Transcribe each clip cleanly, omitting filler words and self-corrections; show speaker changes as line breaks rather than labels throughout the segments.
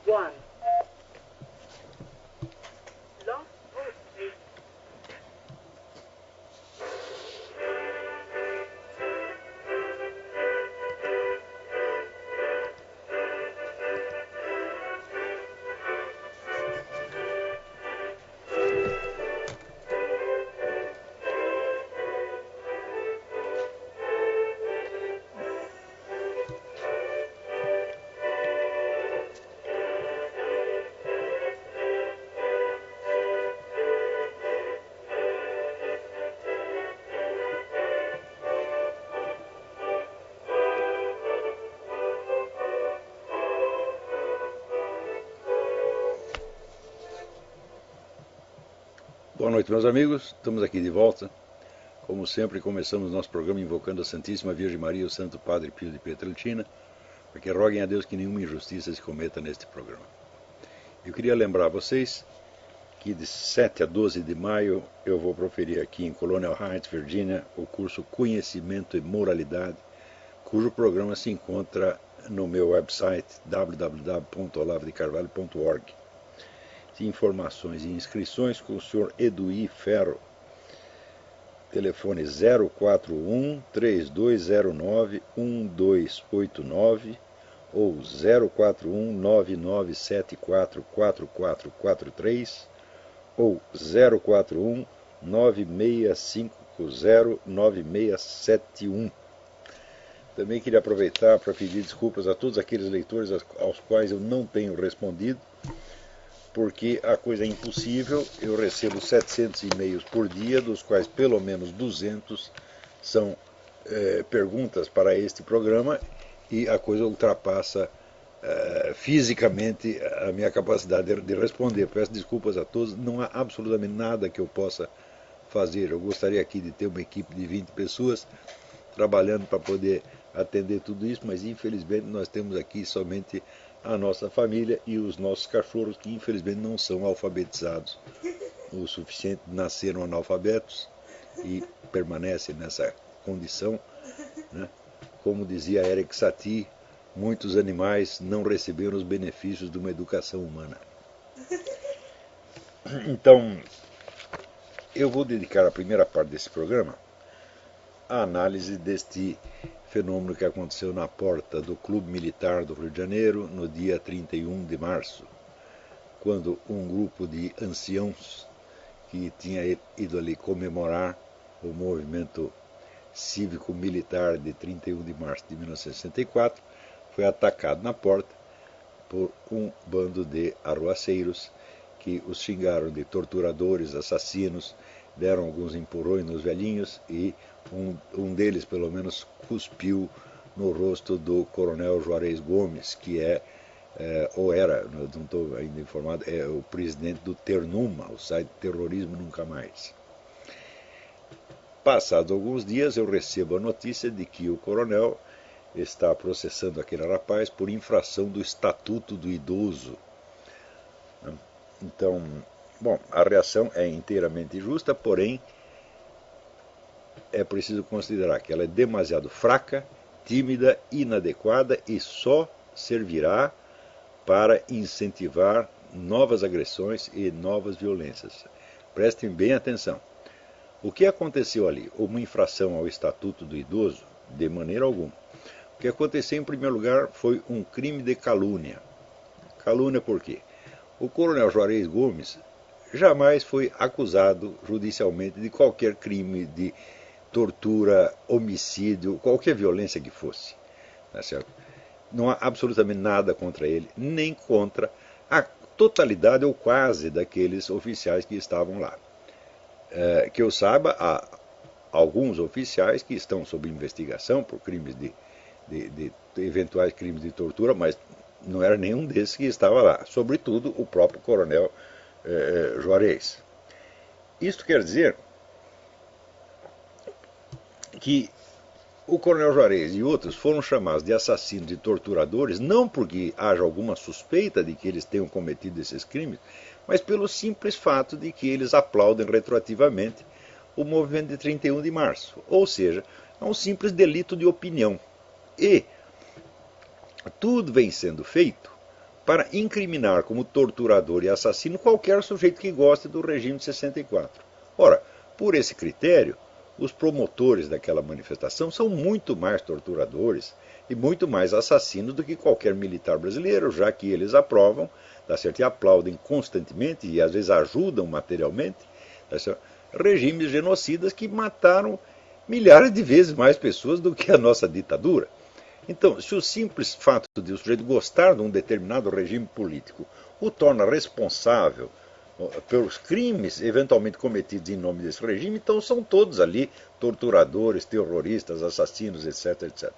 1. Blog Talk Radio.
Boa noite, meus amigos. Estamos aqui de volta. Como sempre, começamos nosso programa invocando a Santíssima Virgem Maria e o Santo Padre Pio de Pietrelcina, para que roguem a Deus que nenhuma injustiça se cometa neste programa. Eu queria lembrar a vocês que de 7 a 12 de maio eu vou proferir aqui em Colonial Heights, Virgínia, o curso Conhecimento e Moralidade, cujo programa se encontra no meu website www.olavodecarvalho.org. Informações e inscrições com o Sr. Eduí Ferro. Telefone 041-3209-1289 ou 041-9974-4443 ou 041-9650-9671. Também queria aproveitar para pedir desculpas a todos aqueles leitores aos quais eu não tenho respondido, porque a coisa é impossível. Eu recebo 700 e-mails por dia, dos quais pelo menos 200 são perguntas para este programa, e a coisa ultrapassa fisicamente a minha capacidade de responder. Peço desculpas a todos, não há absolutamente nada que eu possa fazer. Eu gostaria aqui de ter uma equipe de 20 pessoas trabalhando para poder atender tudo isso, mas infelizmente nós temos aqui somente a nossa família e os nossos cachorros, que infelizmente não são alfabetizados o suficiente, nasceram analfabetos e permanecem nessa condição, né? Como dizia Eric Satie, muitos animais não receberam os benefícios de uma educação humana. Então, eu vou dedicar a primeira parte desse programa à análise deste fenômeno que aconteceu na porta do Clube Militar do Rio de Janeiro no dia 31 de março, quando um grupo de anciãos que tinha ido ali comemorar o movimento cívico-militar de 31 de março de 1964 foi atacado na porta por um bando de arruaceiros que os xingaram de torturadores, assassinos, deram alguns empurrões nos velhinhos e um deles, pelo menos, cuspiu no rosto do coronel Juarez Gomes, que ou era, não estou ainda informado, é o presidente do Ternuma, o site Terrorismo Nunca Mais. Passados alguns dias, eu recebo a notícia de que o coronel está processando aquele rapaz por infração do Estatuto do Idoso. Então, bom, a reação é inteiramente justa, porém é preciso considerar que ela é demasiado fraca, tímida, inadequada e só servirá para incentivar novas agressões e novas violências. Prestem bem atenção. O que aconteceu ali? Uma infração ao Estatuto do Idoso? De maneira alguma. O que aconteceu, em primeiro lugar, foi um crime de calúnia. Calúnia por quê? O coronel Juarez Gomes jamais foi acusado judicialmente de qualquer crime de tortura, homicídio, qualquer violência que fosse. Tá certo? Não há absolutamente nada contra ele, nem contra a totalidade ou quase daqueles oficiais que estavam lá. Que eu saiba, há alguns oficiais que estão sob investigação por crimes de eventuais crimes de tortura, mas não era nenhum desses que estava lá. Sobretudo o próprio coronel Juarez. Isto quer dizer que o coronel Juarez e outros foram chamados de assassinos e torturadores não porque haja alguma suspeita de que eles tenham cometido esses crimes, mas pelo simples fato de que eles aplaudem retroativamente o movimento de 31 de março. Ou seja, é um simples delito de opinião. E tudo vem sendo feito para incriminar como torturador e assassino qualquer sujeito que goste do regime de 64. Ora, por esse critério, os promotores daquela manifestação são muito mais torturadores e muito mais assassinos do que qualquer militar brasileiro, já que eles aprovam, tá certo? E aplaudem constantemente e às vezes ajudam materialmente, tá certo? Regimes genocidas que mataram milhares de vezes mais pessoas do que a nossa ditadura. Então, se o simples fato de o sujeito gostar de um determinado regime político o torna responsável pelos crimes eventualmente cometidos em nome desse regime, então são todos ali torturadores, terroristas, assassinos, etc, etc.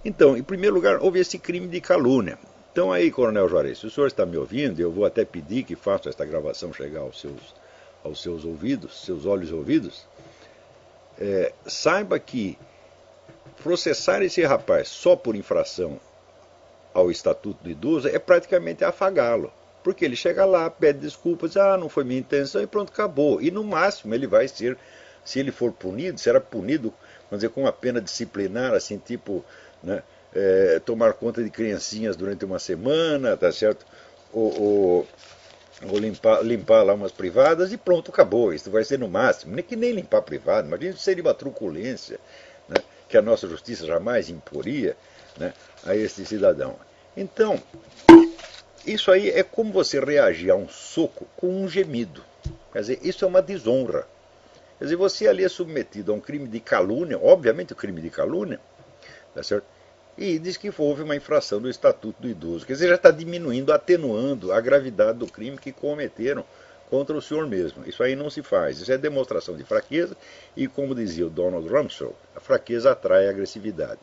Então, em primeiro lugar, houve esse crime de calúnia. Então aí, Coronel Juarez, se o senhor está me ouvindo, eu vou até pedir que faça esta gravação chegar aos seus ouvidos, seus olhos e ouvidos, saiba que processar esse rapaz só por infração ao Estatuto do Idoso é praticamente afagá-lo. Porque ele chega lá, pede desculpas, não foi minha intenção e pronto, acabou. E no máximo ele vai ser, se ele for punido, será punido, vamos dizer, com uma pena disciplinar, assim, tipo, né, tomar conta de criancinhas durante uma semana, tá certo? Ou limpar lá umas privadas e pronto, acabou. Isso vai ser no máximo. Nem que nem limpar privado, imagina se seria uma truculência, né, que a nossa justiça jamais imporia, né, a este cidadão. Então, isso aí é como você reagir a um soco com um gemido. Quer dizer, isso é uma desonra. Quer dizer, você ali é submetido a um crime de calúnia, obviamente o crime de calúnia, tá certo? E diz que houve uma infração do Estatuto do Idoso. Quer dizer, já está diminuindo, atenuando a gravidade do crime que cometeram contra o senhor mesmo. Isso aí não se faz. Isso é demonstração de fraqueza e, como dizia o Donald Rumsfeld, a fraqueza atrai a agressividade.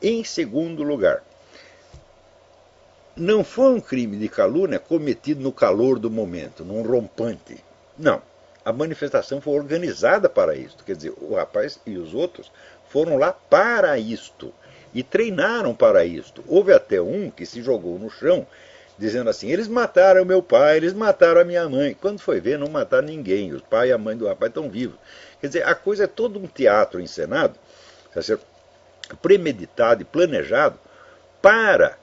Em segundo lugar, não foi um crime de calúnia cometido no calor do momento, num rompante. Não. A manifestação foi organizada para isto. Quer dizer, o rapaz e os outros foram lá para isto. E treinaram para isto. Houve até um que se jogou no chão, dizendo assim, eles mataram meu pai, eles mataram a minha mãe. Quando foi ver, não mataram ninguém. O pai e a mãe do rapaz estão vivos. Quer dizer, a coisa é todo um teatro encenado, tá certo? Premeditado e planejado para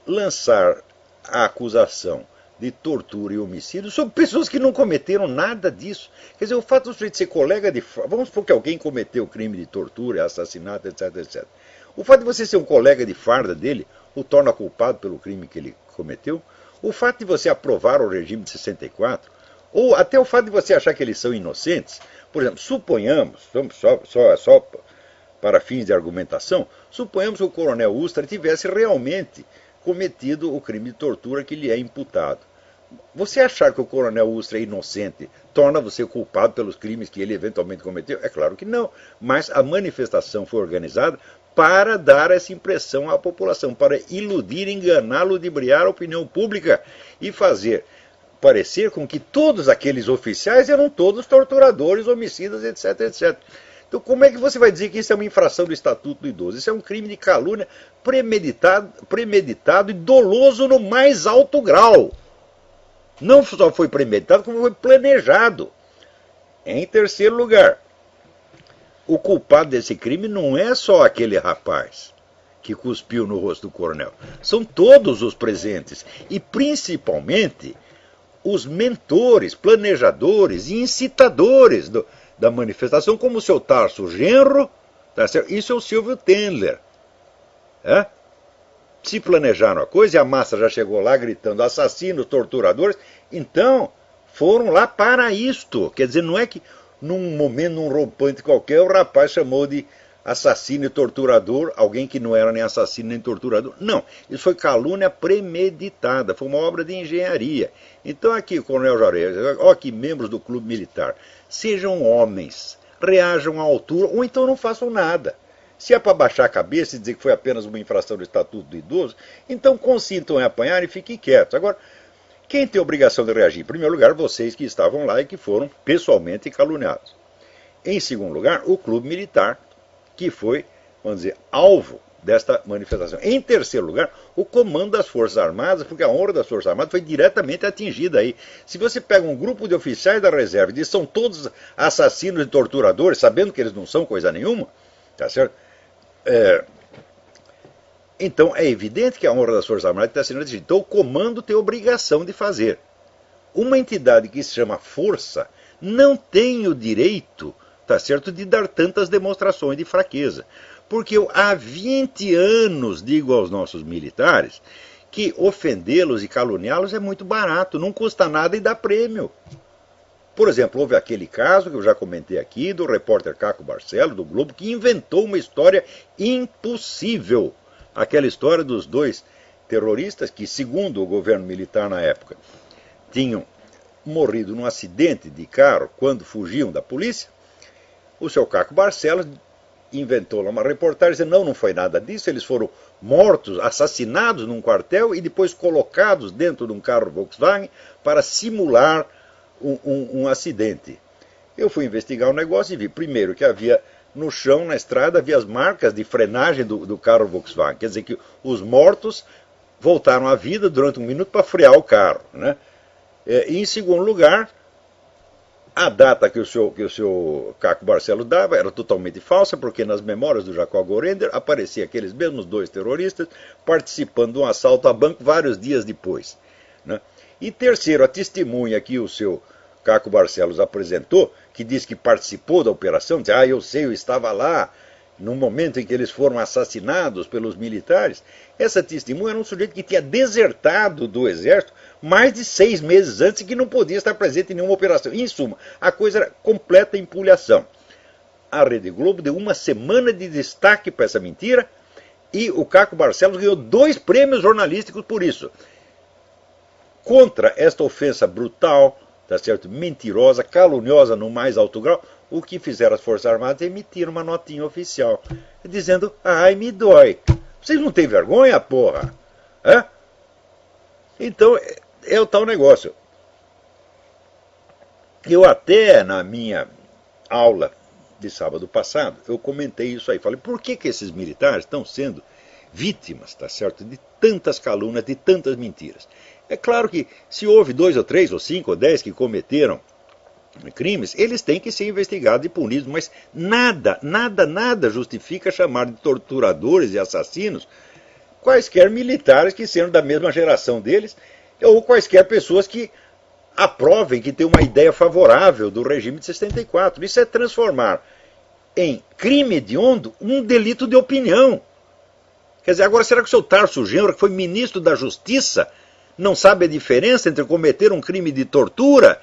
lançar a acusação de tortura e homicídio sobre pessoas que não cometeram nada disso. Quer dizer, o fato do sujeito ser colega de... Vamos supor que alguém cometeu crime de tortura, assassinato, etc, etc. O fato de você ser um colega de farda dele o torna culpado pelo crime que ele cometeu. O fato de você aprovar o regime de 64, ou até o fato de você achar que eles são inocentes. Por exemplo, suponhamos, só para fins de argumentação, suponhamos que o coronel Ustra tivesse realmente cometido o crime de tortura que lhe é imputado. Você achar que o coronel Ustra é inocente torna você culpado pelos crimes que ele eventualmente cometeu? É claro que não. Mas a manifestação foi organizada para dar essa impressão à população, para iludir, enganar, ludibriar a opinião pública e fazer parecer com que todos aqueles oficiais eram todos torturadores, homicidas, etc, etc. Então, como é que você vai dizer que isso é uma infração do Estatuto do Idoso? Isso é um crime de calúnia premeditado e doloso no mais alto grau. Não só foi premeditado, como foi planejado. Em terceiro lugar, o culpado desse crime não é só aquele rapaz que cuspiu no rosto do coronel. São todos os presentes. E, principalmente, os mentores, planejadores e incitadores da manifestação, como o seu Tarso Genro, tá certo? Isso é o Silvio Tendler. Se planejaram a coisa e a massa já chegou lá gritando assassinos, torturadores, então foram lá para isto. Quer dizer, não é que num momento, num rompante qualquer, o rapaz chamou de assassino e torturador alguém que não era nem assassino nem torturador. Não, isso foi calúnia premeditada, foi uma obra de engenharia. Então aqui, Coronel Juarez, aqui membros do clube militar, sejam homens, reajam à altura ou então não façam nada. Se é para baixar a cabeça e dizer que foi apenas uma infração do Estatuto do Idoso, então consintam em apanhar e fiquem quietos. Agora, quem tem a obrigação de reagir? Em primeiro lugar, vocês que estavam lá e que foram pessoalmente caluniados. Em segundo lugar, o clube militar, que foi, vamos dizer, alvo desta manifestação. Em terceiro lugar, o comando das Forças Armadas, porque a honra das Forças Armadas foi diretamente atingida aí. Se você pega um grupo de oficiais da reserva e diz que são todos assassinos e torturadores, sabendo que eles não são coisa nenhuma, tá certo? Então é evidente que a honra das Forças Armadas está sendo atingida. Então o comando tem obrigação de fazer. Uma entidade que se chama força não tem o direito, tá certo, de dar tantas demonstrações de fraqueza. Porque eu há 20 anos digo aos nossos militares que ofendê-los e caluniá-los é muito barato, não custa nada e dá prêmio. Por exemplo, houve aquele caso que eu já comentei aqui do repórter Caco Barcelos, do Globo, que inventou uma história impossível. Aquela história dos dois terroristas que, segundo o governo militar na época, tinham morrido num acidente de carro quando fugiam da polícia. O seu Caco Barcelos inventou lá uma reportagem dizendo não foi nada disso, eles foram mortos, assassinados num quartel e depois colocados dentro de um carro Volkswagen para simular um acidente. Eu fui investigar o negócio e vi, primeiro, que havia no chão, na estrada, havia as marcas de frenagem do carro Volkswagen. Quer dizer que os mortos voltaram à vida durante um minuto para frear o carro, né? E, em segundo lugar, a data que o seu Caco Barcelos dava era totalmente falsa, porque nas memórias do Jacob Gorender apareciam aqueles mesmos dois terroristas participando de um assalto a banco vários dias depois, né? E terceiro, a testemunha que o seu Caco Barcelos apresentou, que diz que participou da operação, diz, eu sei, eu estava lá, no momento em que eles foram assassinados pelos militares. Essa testemunha era um sujeito que tinha desertado do exército mais de 6 meses antes e que não podia estar presente em nenhuma operação. Em suma, a coisa era completa empulhação. A Rede Globo deu uma semana de destaque para essa mentira e o Caco Barcelos ganhou 2 prêmios jornalísticos por isso. Contra esta ofensa brutal, tá certo, mentirosa, caluniosa no mais alto grau, o que fizeram as Forças Armadas é emitir uma notinha oficial, dizendo, ai, me dói. Vocês não têm vergonha, porra? Hã? Então, é o tal negócio. Eu até, na minha aula de sábado passado, eu comentei isso aí. Falei, por que esses militares estão sendo vítimas, tá certo, de tantas calúnias, de tantas mentiras? É claro que se houve 2 ou 3 ou 5 ou 10 que cometeram crimes, eles têm que ser investigados e punidos, mas nada justifica chamar de torturadores e assassinos quaisquer militares que sejam da mesma geração deles, ou quaisquer pessoas que aprovem, que tenham uma ideia favorável do regime de 64. Isso é transformar em crime hediondo um delito de opinião. Quer dizer, agora será que o seu Tarso Genro, que foi ministro da Justiça, não sabe a diferença entre cometer um crime de tortura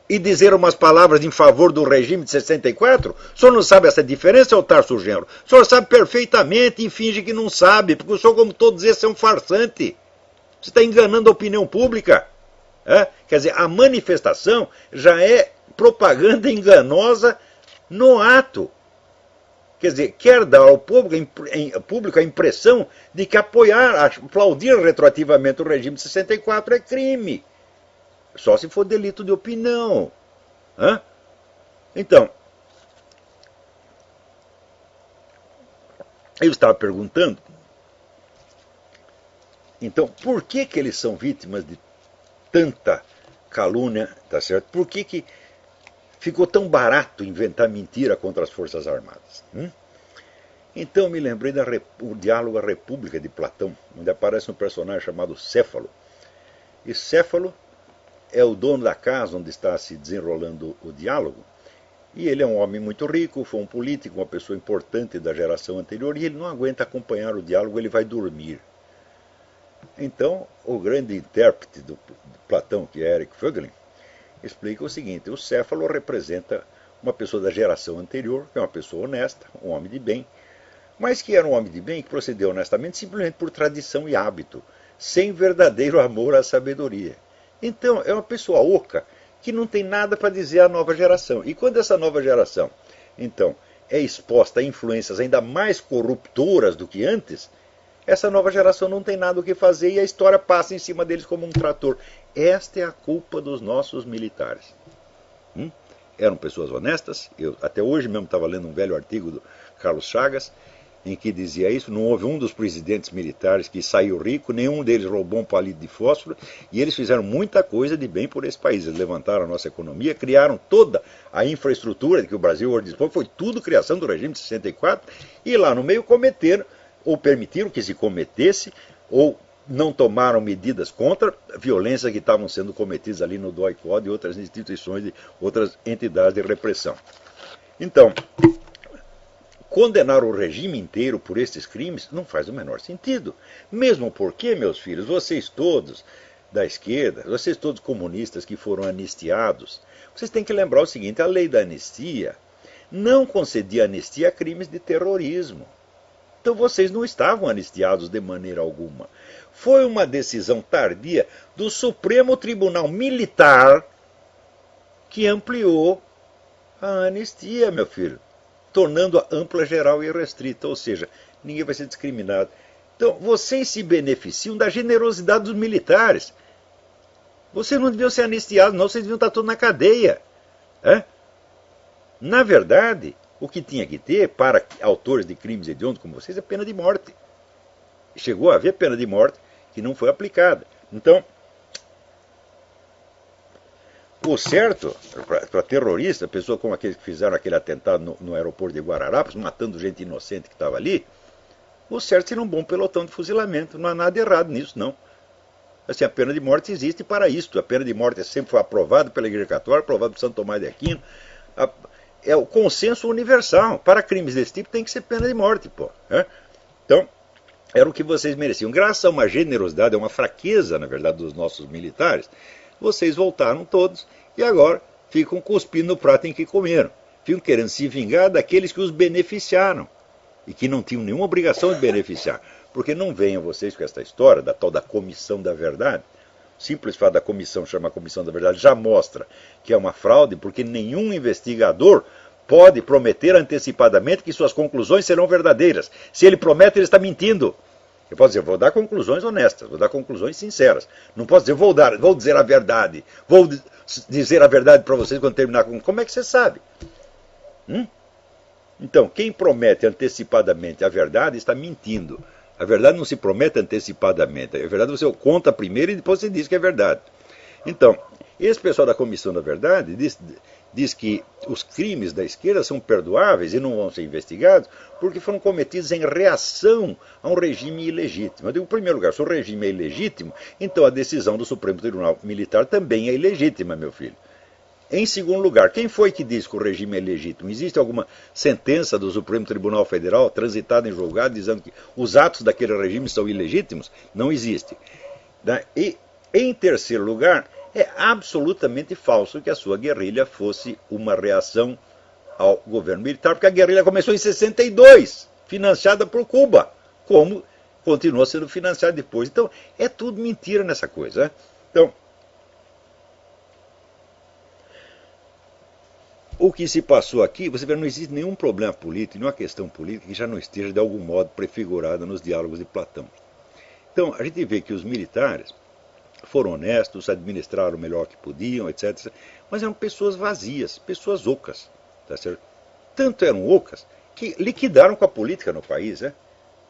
e dizer umas palavras em favor do regime de 64? O senhor não sabe essa diferença, seu Tarso Genro? O senhor sabe perfeitamente e finge que não sabe, porque o senhor, como todos esses, é um farsante. Você está enganando a opinião pública. Quer dizer, a manifestação já é propaganda enganosa no ato. Quer dizer, quer dar ao público a impressão de que aplaudir retroativamente o regime de 64 é crime. Só se for delito de opinião. Então, eu estava perguntando, então, por que eles são vítimas de tanta calúnia, tá certo? Por que ficou tão barato inventar mentira contra as Forças Armadas? Então me lembrei do diálogo A República de Platão, onde aparece um personagem chamado Céfalo. E Céfalo é o dono da casa onde está se desenrolando o diálogo, e ele é um homem muito rico, foi um político, uma pessoa importante da geração anterior, e ele não aguenta acompanhar o diálogo, ele vai dormir. Então, o grande intérprete do Platão, que é Eric Voegelin, explica o seguinte: o Céfalo representa uma pessoa da geração anterior, que é uma pessoa honesta, um homem de bem, mas que era um homem de bem que procedeu honestamente simplesmente por tradição e hábito, sem verdadeiro amor à sabedoria. Então, é uma pessoa oca que não tem nada para dizer à nova geração. E quando essa nova geração, então, é exposta a influências ainda mais corruptoras do que antes, essa nova geração não tem nada o que fazer e a história passa em cima deles como um trator. Esta é a culpa dos nossos militares. Eram pessoas honestas. Eu até hoje mesmo estava lendo um velho artigo do Carlos Chagas, em que dizia isso. Não houve um dos presidentes militares que saiu rico, nenhum deles roubou um palito de fósforo, e eles fizeram muita coisa de bem por esse país. Eles levantaram a nossa economia, criaram toda a infraestrutura de que o Brasil hoje dispõe, foi tudo criação do regime de 64, e lá no meio cometeram ou permitiram que se cometesse, ou não tomaram medidas contra a violência que estavam sendo cometidas ali no DOI-CODE e outras instituições, de outras entidades de repressão. Então, condenar o regime inteiro por estes crimes não faz o menor sentido. Mesmo porque, meus filhos, vocês todos da esquerda, vocês todos comunistas que foram anistiados, vocês têm que lembrar o seguinte: a lei da anistia não concedia anistia a crimes de terrorismo. Então vocês não estavam anistiados de maneira alguma. Foi uma decisão tardia do Supremo Tribunal Militar que ampliou a anistia, meu filho, tornando-a ampla, geral e restrita, ou seja, ninguém vai ser discriminado. Então, vocês se beneficiam da generosidade dos militares. Vocês não deviam ser anistiados, não, vocês deviam estar todos na cadeia. Na verdade, o que tinha que ter para autores de crimes hediondos como vocês é pena de morte. Chegou a haver pena de morte que não foi aplicada. Então, o certo para terrorista, pessoa como aqueles que fizeram aquele atentado no aeroporto de Guararapes, matando gente inocente que estava ali, o certo seria um bom pelotão de fuzilamento. Não há nada errado nisso, não. Assim, a pena de morte existe para isto. A pena de morte sempre foi aprovada pela Igreja Católica, aprovada por Santo Tomás de Aquino. É o consenso universal. Para crimes desse tipo tem que ser pena de morte, pô. Então, era o que vocês mereciam. Graças a uma generosidade, a uma fraqueza, na verdade, dos nossos militares, vocês voltaram todos e agora ficam cuspindo no prato em que comeram. Ficam querendo se vingar daqueles que os beneficiaram e que não tinham nenhuma obrigação de beneficiar. Porque não venham vocês com essa história da tal da Comissão da Verdade. O simples fato da comissão chamar Comissão da Verdade já mostra que é uma fraude, porque nenhum investigador pode prometer antecipadamente que suas conclusões serão verdadeiras. Se ele promete, ele está mentindo. Eu posso dizer, vou dar conclusões honestas, vou dar conclusões sinceras. Não posso dizer, vou dizer a verdade. Vou dizer a verdade para vocês quando terminar com... Como é que você sabe? Então, quem promete antecipadamente a verdade está mentindo. A verdade não se promete antecipadamente. A verdade você conta primeiro e depois você diz que é verdade. Então, esse pessoal da Comissão da Verdade diz que os crimes da esquerda são perdoáveis e não vão ser investigados porque foram cometidos em reação a um regime ilegítimo. Eu digo, em primeiro lugar, se o regime é ilegítimo, então a decisão do Supremo Tribunal Militar também é ilegítima, meu filho. Em segundo lugar, quem foi que disse que o regime é legítimo? Existe alguma sentença do Supremo Tribunal Federal transitada em julgado dizendo que os atos daquele regime são ilegítimos? Não existe. E, em terceiro lugar, é absolutamente falso que a sua guerrilha fosse uma reação ao governo militar, porque a guerrilha começou em 62, financiada por Cuba, como continuou sendo financiada depois. Então, é tudo mentira nessa coisa. Então, o que se passou aqui, você vê, não existe nenhum problema político, nenhuma questão política que já não esteja de algum modo prefigurada nos diálogos de Platão. Então, a gente vê que os militares foram honestos, administraram o melhor que podiam, etc. Mas eram pessoas vazias, pessoas ocas. Tá certo? Tanto eram ocas que liquidaram com a política no país,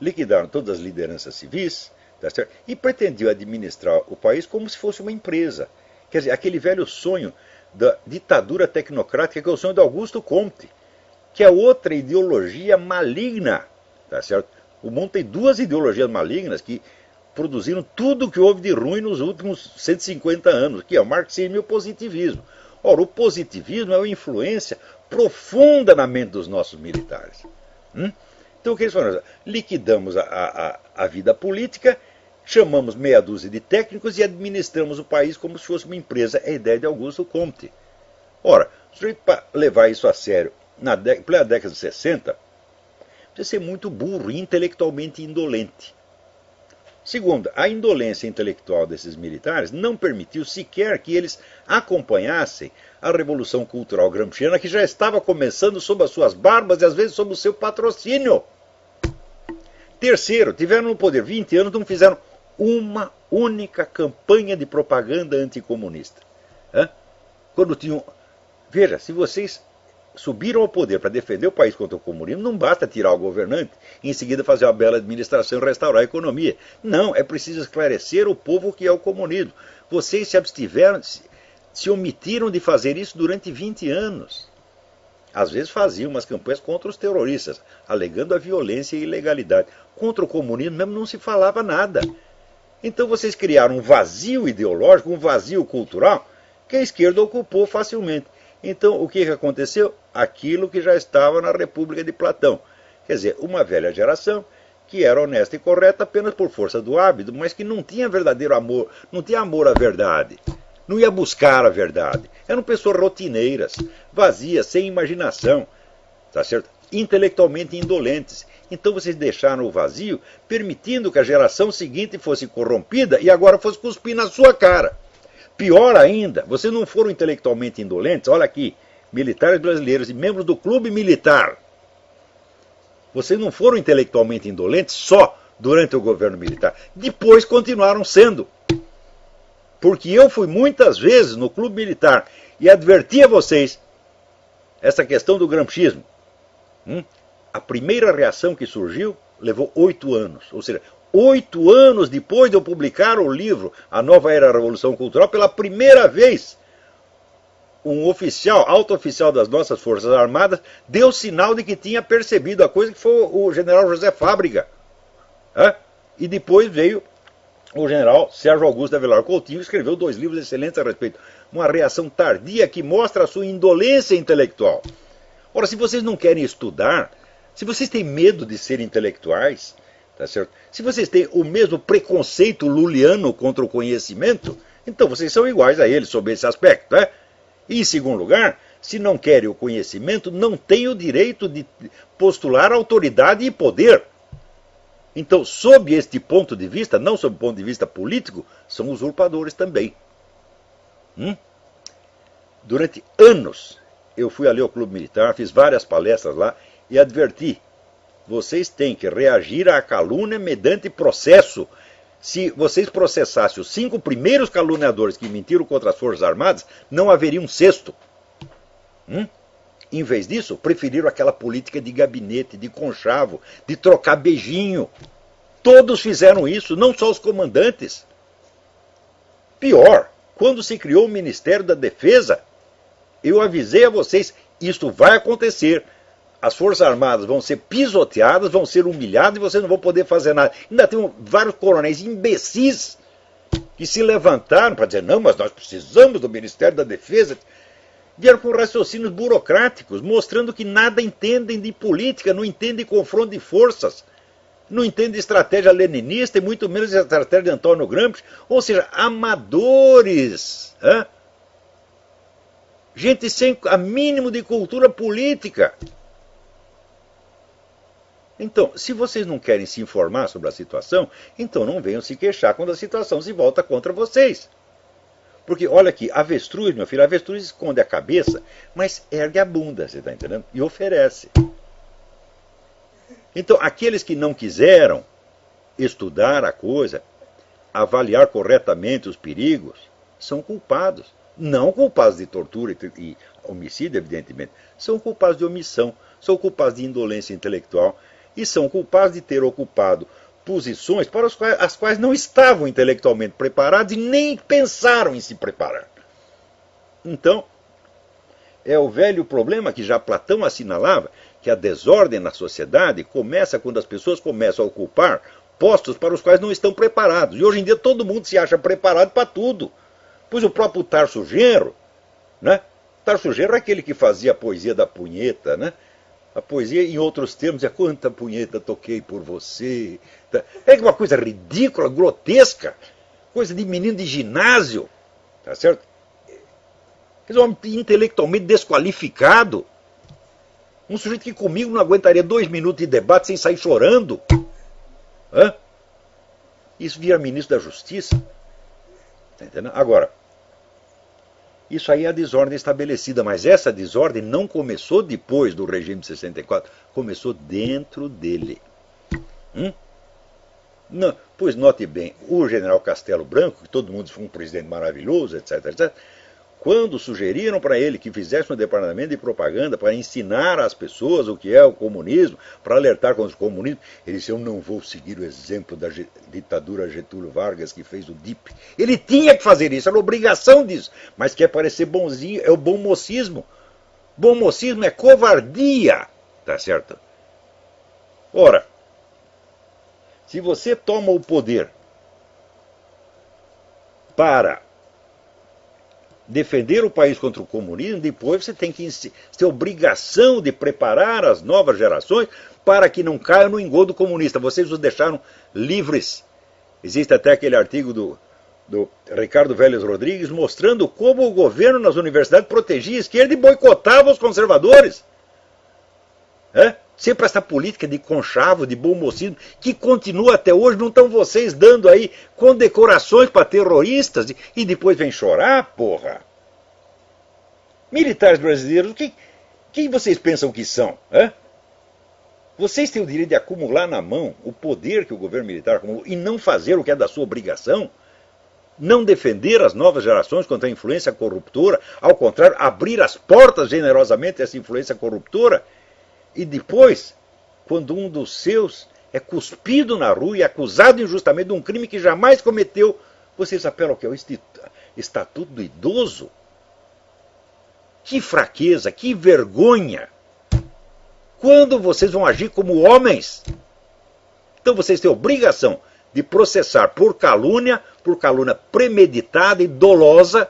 liquidaram todas as lideranças civis, tá certo? E pretendiam administrar o país como se fosse uma empresa. Quer dizer, aquele velho sonho da ditadura tecnocrática, que é o sonho de Augusto Comte, que é outra ideologia maligna. Tá certo? O mundo tem duas ideologias malignas que produziram tudo o que houve de ruim nos últimos 150 anos, que é o marxismo e o positivismo. Ora, o positivismo é uma influência profunda na mente dos nossos militares. Então o que eles falaram? Liquidamos a vida política, chamamos meia dúzia de técnicos e administramos o país como se fosse uma empresa. É a ideia de Augusto Comte. Ora, para levar isso a sério, na plena década de 60, precisa ser muito burro e intelectualmente indolente. Segundo, a indolência intelectual desses militares não permitiu sequer que eles acompanhassem a Revolução Cultural Gramsciana, que já estava começando sob as suas barbas e às vezes sob o seu patrocínio. Terceiro, tiveram no poder 20 anos, não fizeram uma única campanha de propaganda anticomunista. Quando tinham... Veja, se vocês subiram ao poder para defender o país contra o comunismo, não basta tirar o governante e em seguida fazer uma bela administração e restaurar a economia. Não, é preciso esclarecer o povo o que é o comunismo. Vocês se abstiveram, se omitiram de fazer isso durante 20 anos. Às vezes faziam umas campanhas contra os terroristas, alegando a violência e ilegalidade. Contra o comunismo mesmo não se falava nada. Então vocês criaram um vazio ideológico, um vazio cultural, que a esquerda ocupou facilmente. Então o que aconteceu? Aquilo que já estava na República de Platão. Quer dizer, uma velha geração que era honesta e correta apenas por força do hábito, mas que não tinha verdadeiro amor, não tinha amor à verdade. Não ia buscar a verdade. Eram pessoas rotineiras, vazias, sem imaginação, tá certo? Intelectualmente indolentes. Então vocês deixaram o vazio, permitindo que a geração seguinte fosse corrompida e agora fosse cuspir na sua cara. Pior ainda, vocês não foram intelectualmente indolentes, olha aqui, militares brasileiros e membros do clube militar. Vocês não foram intelectualmente indolentes só durante o governo militar. Depois continuaram sendo. Porque eu fui muitas vezes no clube militar e adverti a vocês essa questão do gramscismo. A primeira reação que surgiu levou 8 anos. Ou seja, 8 anos depois de eu publicar o livro A Nova Era da Revolução Cultural, pela primeira vez, um oficial, alto oficial das nossas Forças Armadas, deu sinal de que tinha percebido a coisa, que foi o general José Fábrega. E depois veio o general Sérgio Augusto Avelar Coutinho, que escreveu 2 livros excelentes a respeito. Uma reação tardia que mostra a sua indolência intelectual. Ora, se vocês não querem estudar, se vocês têm medo de ser intelectuais, tá certo? Se vocês têm o mesmo preconceito luliano contra o conhecimento, então vocês são iguais a ele sob esse aspecto, né? E, em segundo lugar, se não querem o conhecimento, não têm o direito de postular autoridade e poder. Então, sob este ponto de vista, não sob o ponto de vista político, são usurpadores também. Durante anos, eu fui ali ao Clube Militar, fiz várias palestras lá e adverti, vocês têm que reagir à calúnia mediante processo. Se vocês processassem os 5 primeiros caluniadores que mentiram contra as Forças Armadas, não haveria um 6º. Em vez disso, preferiram aquela política de gabinete, de conchavo, de trocar beijinho. Todos fizeram isso, não só os comandantes. Pior, quando se criou o Ministério da Defesa, eu avisei a vocês, isso vai acontecer. As Forças Armadas vão ser pisoteadas, vão ser humilhadas e vocês não vão poder fazer nada. Ainda tem vários coronéis imbecis que se levantaram para dizer, não, mas nós precisamos do Ministério da Defesa. Vieram com raciocínios burocráticos, mostrando que nada entendem de política, não entendem confronto de forças, não entendem estratégia leninista e muito menos a estratégia de Antônio Gramsci. Ou seja, amadores. Gente sem a mínimo de cultura política. Então, se vocês não querem se informar sobre a situação, então não venham se queixar quando a situação se volta contra vocês. Porque, olha aqui, avestruz, meu filho, avestruz esconde a cabeça, mas ergue a bunda, você está entendendo? E oferece. Então, aqueles que não quiseram estudar a coisa, avaliar corretamente os perigos, são culpados. Não culpados de tortura e homicídio, evidentemente. São culpados de omissão, são culpados de indolência intelectual e são culpados de ter ocupado posições para as quais não estavam intelectualmente preparados e nem pensaram em se preparar. Então, é o velho problema que já Platão assinalava, que a desordem na sociedade começa quando as pessoas começam a ocupar postos para os quais não estão preparados. E hoje em dia todo mundo se acha preparado para tudo. Pois o próprio Tarso Genro, né? Tarso Genro é aquele que fazia a poesia da punheta, né? A poesia, em outros termos, é quanta punheta toquei por você. É uma coisa ridícula, grotesca, coisa de menino de ginásio, tá certo? É um homem intelectualmente desqualificado. Um sujeito que comigo não aguentaria 2 minutos de debate sem sair chorando. Isso vira ministro da Justiça. Tá entendendo? Agora, isso aí é a desordem estabelecida, mas essa desordem não começou depois do regime de 64, começou dentro dele. Não, pois note bem, o general Castelo Branco, que todo mundo foi um presidente maravilhoso, etc, etc, quando sugeriram para ele que fizesse um departamento de propaganda para ensinar às pessoas o que é o comunismo, para alertar contra o comunismo, ele disse, eu não vou seguir o exemplo da ditadura Getúlio Vargas que fez o DIP. Ele tinha que fazer isso, era obrigação disso, mas quer parecer bonzinho, é o bom mocismo. Bom mocismo é covardia, tá certo? Ora, se você toma o poder para defender o país contra o comunismo, depois você tem que ter obrigação de preparar as novas gerações para que não caiam no engodo comunista. Vocês os deixaram livres. Existe até aquele artigo do Ricardo Vélez Rodrigues mostrando como o governo nas universidades protegia a esquerda e boicotava os conservadores. Sempre essa política de conchavo, de bom mocismo, que continua até hoje. Não estão vocês dando aí condecorações para terroristas e depois vem chorar, porra? Militares brasileiros, quem vocês pensam que são? Vocês têm o direito de acumular na mão o poder que o governo militar acumulou e não fazer o que é da sua obrigação? Não defender as novas gerações contra a influência corruptora, ao contrário, abrir as portas generosamente a essa influência corruptora? E depois, quando um dos seus é cuspido na rua e acusado injustamente de um crime que jamais cometeu, vocês apelam ao que é o Estatuto do Idoso? Que fraqueza, que vergonha! Quando vocês vão agir como homens? Então vocês têm obrigação de processar por calúnia premeditada e dolosa,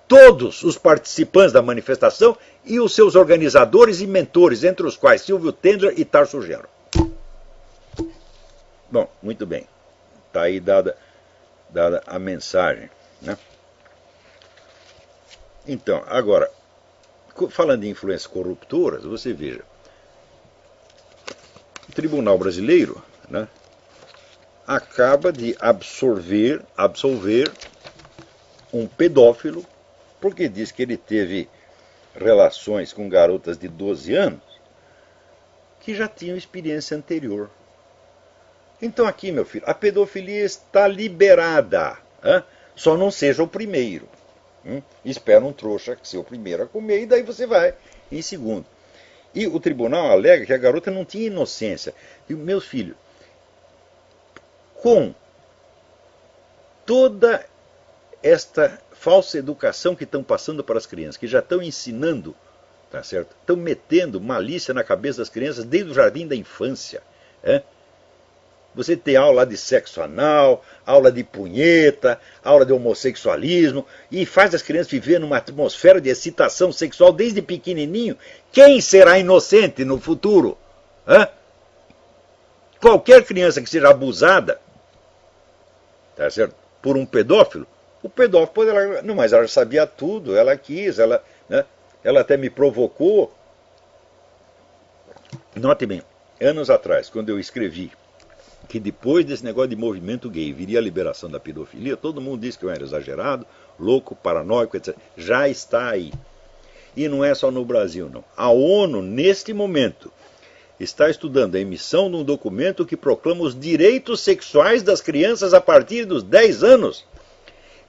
todos os participantes da manifestação e os seus organizadores e mentores, entre os quais Silvio Tendler e Tarso Genro. Bom, muito bem. Está aí dada a mensagem, né? Então, agora, falando em influências corruptoras, você veja, o Tribunal Brasileiro, né, acaba de absolver um pedófilo porque diz que ele teve relações com garotas de 12 anos que já tinham experiência anterior. Então aqui, meu filho, a pedofilia está liberada. Só não seja o primeiro. Espera um trouxa ser o primeiro a comer e daí você vai em segundo. E o tribunal alega que a garota não tinha inocência. E, meus filhos, com toda esta falsa educação que estão passando para as crianças, que já estão ensinando, tá certo? Estão metendo malícia na cabeça das crianças desde o jardim da infância. Você tem aula de sexo anal, aula de punheta, aula de homossexualismo, e faz as crianças viver numa atmosfera de excitação sexual desde pequenininho. Quem será inocente no futuro? Qualquer criança que seja abusada, tá certo, por um pedófilo, o pedófilo pode... Não, mas ela já sabia tudo, ela quis, ela até me provocou. Note bem, anos atrás, quando eu escrevi que depois desse negócio de movimento gay viria a liberação da pedofilia, todo mundo disse que eu era exagerado, louco, paranoico, etc. Já está aí. E não é só no Brasil, não. A ONU, neste momento, está estudando a emissão de um documento que proclama os direitos sexuais das crianças a partir dos 10 anos.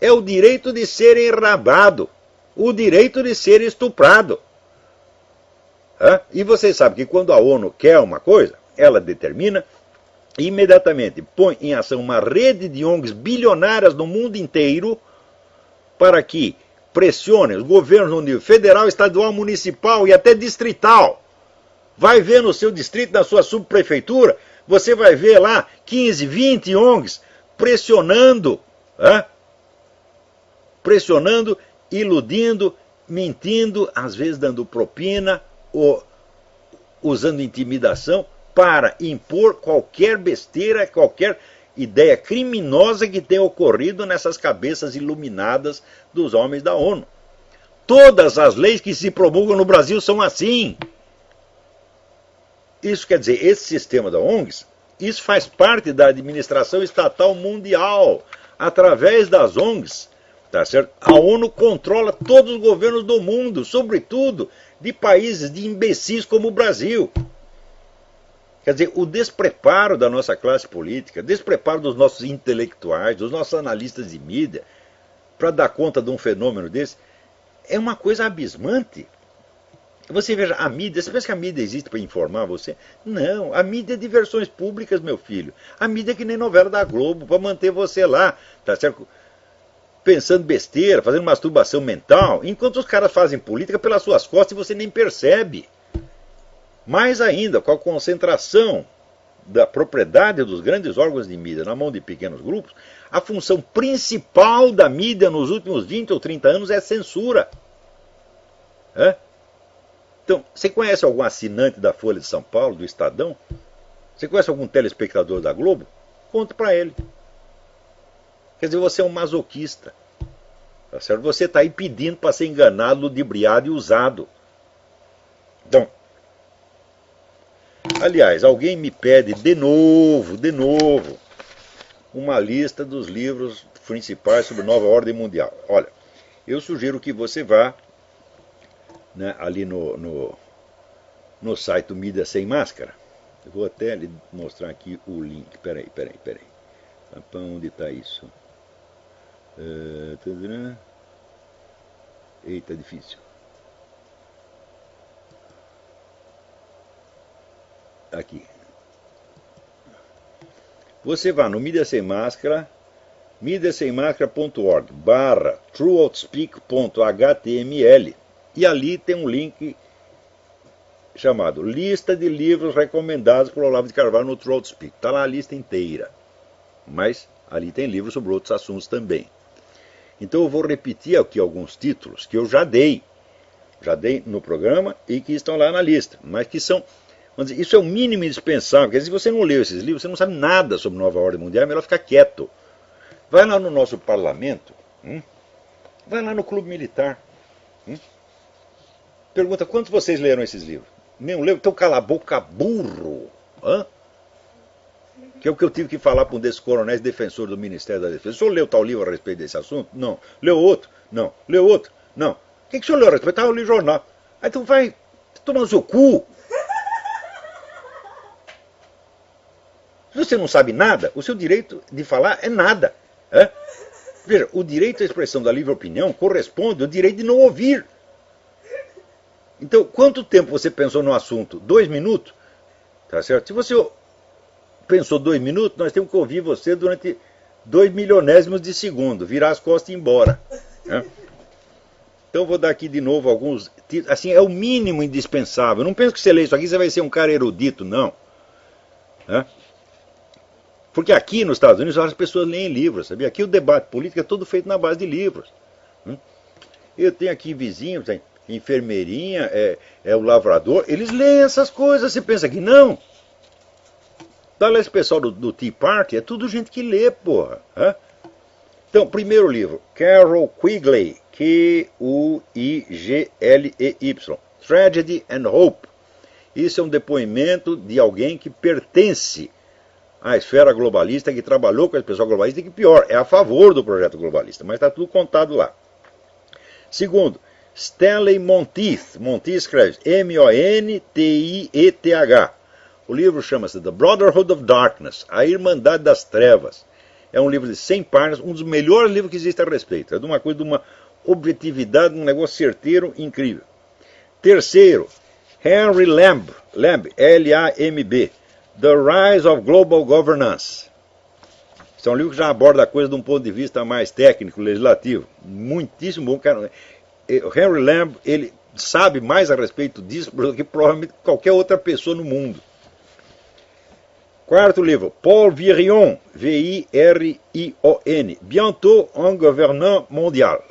É o direito de ser enrabado, o direito de ser estuprado. E vocês sabem que quando a ONU quer uma coisa, ela determina, imediatamente põe em ação uma rede de ONGs bilionárias no mundo inteiro para que pressionem os governos no nível federal, estadual, municipal e até distrital. Vai ver no seu distrito, na sua subprefeitura, você vai ver lá 15, 20 ONGs pressionando, iludindo, mentindo, às vezes dando propina ou usando intimidação para impor qualquer besteira, qualquer ideia criminosa que tenha ocorrido nessas cabeças iluminadas dos homens da ONU. Todas as leis que se promulgam no Brasil são assim. Isso quer dizer, esse sistema da ONGs, isso faz parte da administração estatal mundial. Através das ONGs, tá certo? A ONU controla todos os governos do mundo, sobretudo de países de imbecis como o Brasil. Quer dizer, o despreparo da nossa classe política, despreparo dos nossos intelectuais, dos nossos analistas de mídia, para dar conta de um fenômeno desse, é uma coisa abismante. Você veja, a mídia, você pensa que a mídia existe para informar você? Não, a mídia é de versões públicas, meu filho. A mídia é que nem novela da Globo, para manter você lá, tá certo? pensando besteira, fazendo masturbação mental, enquanto os caras fazem política pelas suas costas e você nem percebe. Mais ainda, com a concentração da propriedade dos grandes órgãos de mídia na mão de pequenos grupos, a função principal da mídia nos últimos 20 ou 30 anos é censura. Então, você conhece algum assinante da Folha de São Paulo, do Estadão? Você conhece algum telespectador da Globo? Conta para ele. Quer dizer, você é um masoquista. Tá certo? Você está aí pedindo para ser enganado, ludibriado e usado. Então, aliás, alguém me pede de novo, uma lista dos livros principais sobre Nova Ordem Mundial. Olha, eu sugiro que você vá, né, ali no site do Mídia Sem Máscara. Eu vou até lhe mostrar aqui o link. Peraí. Onde está isso? Eita, difícil. Aqui. Você vai no Mídia Sem Máscara, mídiasemmáscara.org/trueoutspeak.html, e ali tem um link chamado Lista de livros recomendados por Olavo de Carvalho no TrueOutSpeak. Está lá a lista inteira. Mas ali tem livros sobre outros assuntos também. Então eu vou repetir aqui alguns títulos que eu já dei no programa e que estão lá na lista, mas que são, vamos dizer, isso é o mínimo indispensável, porque se você não leu esses livros, você não sabe nada sobre Nova Ordem Mundial, é melhor ficar quieto. Vai lá no nosso parlamento, vai lá no Clube Militar, pergunta quantos vocês leram esses livros. Nenhum leu? Então cala a boca, burro. Que é o que eu tive que falar para um desses coronéis defensores do Ministério da Defesa. O senhor leu tal livro a respeito desse assunto? Não. Leu outro? Não. Leu outro? Não. O que o senhor leu a respeito? Eu li jornal. Aí então vai tomar no seu cu. Se você não sabe nada, o seu direito de falar é nada. Veja, o direito à expressão da livre opinião corresponde ao direito de não ouvir. Então, quanto tempo você pensou no assunto? 2 minutos? Tá certo? Se você pensou 2 minutos, nós temos que ouvir você durante 2 milionésimos de segundo, virar as costas e ir embora. Então vou dar aqui de novo alguns títulos. Assim, é o mínimo indispensável. Não penso que você lê isso aqui, você vai ser um cara erudito, não. Porque aqui nos Estados Unidos as pessoas leem livros, sabia? Aqui o debate político é todo feito na base de livros. Eu tenho aqui vizinhos, tem enfermeirinha, é o lavrador, eles leem essas coisas, você pensa que não? Tá lá esse pessoal do Tea Party, é tudo gente que lê, porra. Então, primeiro livro, Carol Quigley, Quigley, Tragedy and Hope. Isso é um depoimento de alguém que pertence à esfera globalista, que trabalhou com esse pessoal globalista e que, pior, é a favor do projeto globalista, mas está tudo contado lá. Segundo, Stanley Monteith. Monteith escreve Montieth. O livro chama-se The Brotherhood of Darkness, A Irmandade das Trevas. É um livro de 100 páginas, um dos melhores livros que existe a respeito. É de uma coisa, de uma objetividade, um negócio certeiro, incrível. Terceiro, Henry Lamb, L-A-M-B, The Rise of Global Governance. Esse é um livro que já aborda a coisa de um ponto de vista mais técnico, legislativo. Muitíssimo bom. O Henry Lamb, ele sabe mais a respeito disso do que provavelmente qualquer outra pessoa no mundo. Quarto livro, Paul Virion, V-I-R-I-O-N, Bientôt un gouvernement mondial.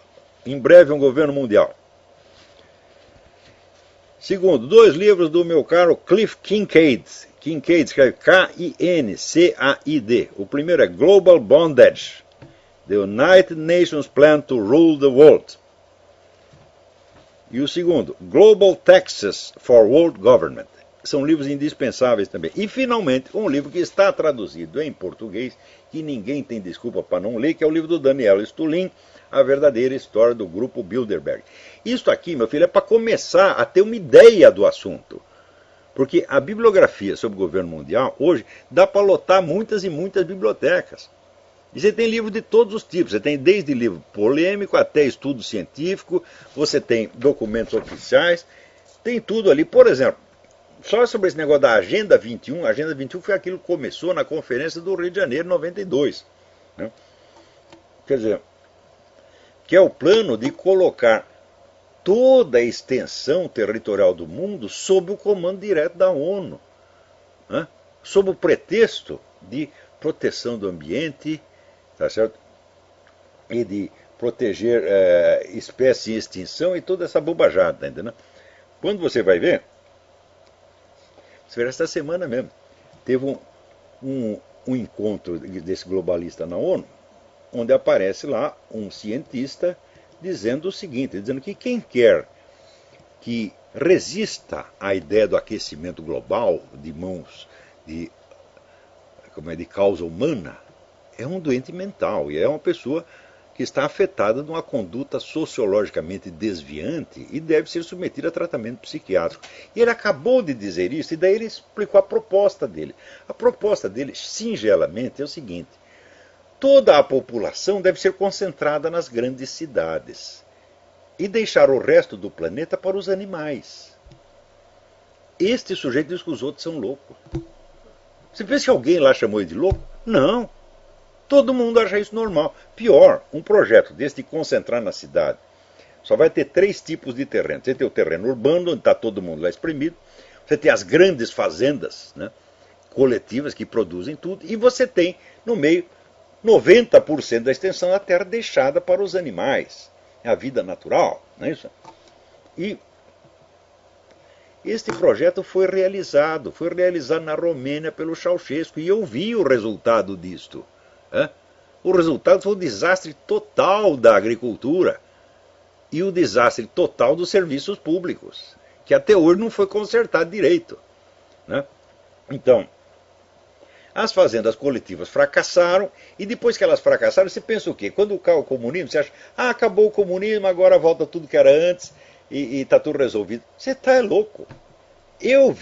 Em breve um governo mundial. Segundo, 2 livros do meu caro Cliff Kincaid. Kincaid escreve K-I-N-C-A-I-D. O primeiro é Global Bondage, The United Nations Plan to Rule the World. E o segundo, Global Taxes for World Government. São livros indispensáveis também. E, finalmente, um livro que está traduzido em português, que ninguém tem desculpa para não ler, que é o livro do Daniel Stulin, A Verdadeira História do Grupo Bilderberg. Isso aqui, meu filho, é para começar a ter uma ideia do assunto. Porque a bibliografia sobre o governo mundial, hoje, dá para lotar muitas e muitas bibliotecas. E você tem livro de todos os tipos. Você tem desde livro polêmico até estudo científico, você tem documentos oficiais, tem tudo ali. Por exemplo, só sobre esse negócio da Agenda 21, a Agenda 21 foi aquilo que começou na Conferência do Rio de Janeiro, em 92. Né? Quer dizer, que é o plano de colocar toda a extensão territorial do mundo sob o comando direto da ONU, né? Sob o pretexto de proteção do ambiente, tá certo? E de proteger espécies em extinção e toda essa bobajada, tá entendendo? Quando você vai ver, esta semana mesmo, teve um encontro desse globalista na ONU, onde aparece lá um cientista dizendo o seguinte, dizendo que quem quer que resista à ideia do aquecimento global de mãos de causa humana é um doente mental e é uma pessoa que está afetada de uma conduta sociologicamente desviante e deve ser submetida a tratamento psiquiátrico. E ele acabou de dizer isso e daí ele explicou a proposta dele. A proposta dele, singelamente, é o seguinte: toda a população deve ser concentrada nas grandes cidades e deixar o resto do planeta para os animais. Este sujeito diz que os outros são loucos. Você pensa que alguém lá chamou ele de louco? Não. Todo mundo acha isso normal. Pior, um projeto desse de concentrar na cidade só vai ter 3 tipos de terreno. Você tem o terreno urbano, onde está todo mundo lá espremido. Você tem as grandes fazendas, né, coletivas que produzem tudo. E você tem, no meio, 90% da extensão da terra deixada para os animais. É a vida natural, não é isso? E este projeto foi realizado na Romênia pelo Ceausescu. E eu vi o resultado disto. O resultado foi o desastre total da agricultura e o desastre total dos serviços públicos, que até hoje não foi consertado direito, né? Então, as fazendas coletivas fracassaram, e depois que elas fracassaram, você pensa o quê? Quando cai o comunismo, você acha, acabou o comunismo, agora volta tudo que era antes e está tudo resolvido. Você está louco. Eu